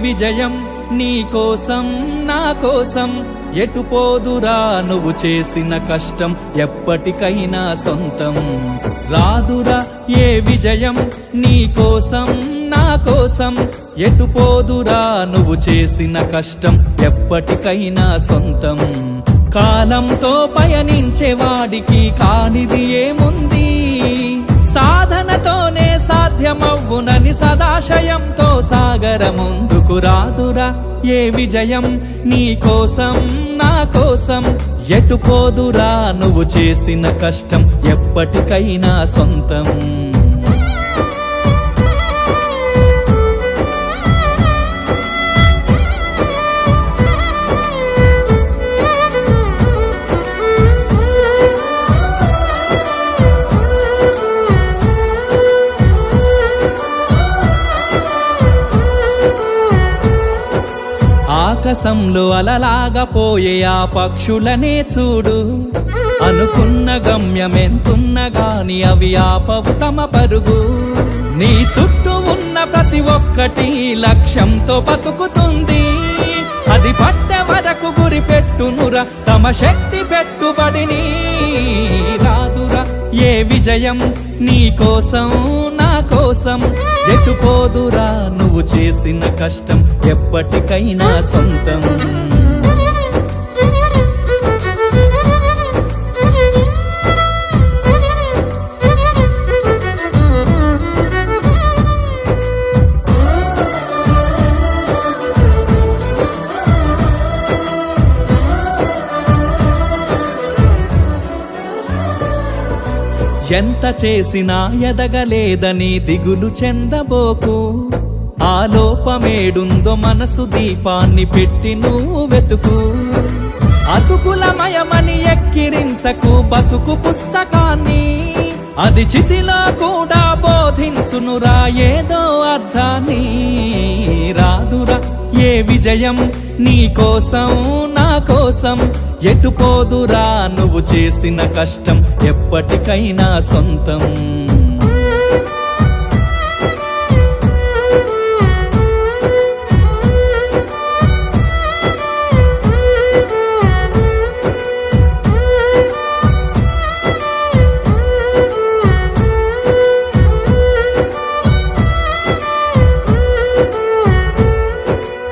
విజయం నీ కోసం నా కోసం ఎటు పోదురా నువ్వు చేసిన కష్టం ఎప్పటికైనా సొంతం రాదురా ఏ విజయం నీ కోసం నా కోసం ఎటు పోదురా నువ్వు చేసిన కష్టం ఎప్పటికైనా సొంతం కాలంతో పయనించేవాడికి కానిది ఏముంది సాధనతోనే సాధ్యమవ్వునని సదాశయంతో సాగర ముందుకు రాదురా ఏ విజయం నీ కోసం నా కోసం ఎటు పోదురా నువ్వు చేసిన కష్టం ఎప్పటికైనా సొంతం ఆకాశంలో అలలాగా పోయే ఆ పక్షులనే చూడు అనుకున్న గమ్యమెంతున్న గాని అవి ఆపవు తమ పరుగు నీ చుట్టూ ఉన్న ప్రతి ఒక్కటి లక్ష్యంతో బతుకుతుంది అది పట్టే వరకు గురి పెట్టునురా తమ శక్తి పెట్టుబడిని రాదురా ఏ విజయం నీ కోసం నా కోసం ఎటు పోదురా నువ్వు చేసిన కష్టం ఎప్పటికైనా సొంతం ఎంత చేసినా ఎదగలేదని దిగులు చెందబోకు ఆ లోపమేడుందో మనసు దీపాన్ని పెట్టి నువ్వు వెతుకు అతుకులమయమని ఎక్కిరించకు బతుకు పుస్తకాన్ని అది చితిలో కూడా బోధించునురా ఏదో అర్థాన్ని రాదురా ఏ విజయం నీ కోసం నా కోసం ఎటు పోదురా నువ్వు చేసిన కష్టం ఎప్పటికైనా సొంతం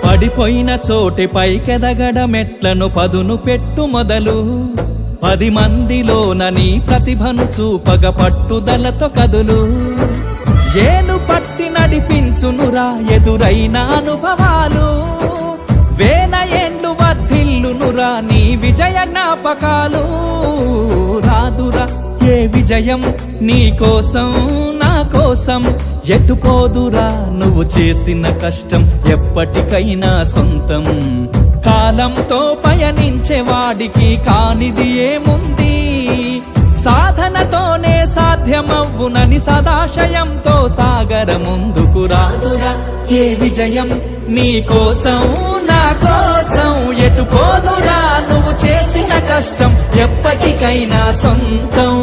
పడిపోయిన చోటి పైకెదగడమెట్లను పదును పెట్టు మొదలు 10 మందిలోన నీ ప్రతిభను చూపగ పట్టుదలతో కదులు ఏను పట్టి నడిపించునురా ఎదురైన అనుభవాలు వేల ఏండ్లు వర్ధిల్లునురా నీ విజయ జ్ఞాపకాలు రాదురా ఏ విజయం నీ కోసం నా కోసం ఎటు పోదురా నువ్వు చేసిన కష్టం ఎప్పటికైనా సొంతం కాలంతో పయనించేవాడికి కానిది ఏముంది సాధనతోనే సాధ్యమవ్వునని సదాశయంతో సాగర ముందుకు రాదురా ఏ విజయం నీ కోసం నా కోసం ఎటు పోదురా నువ్వు చేసిన కష్టం ఎప్పటికైనా సొంతం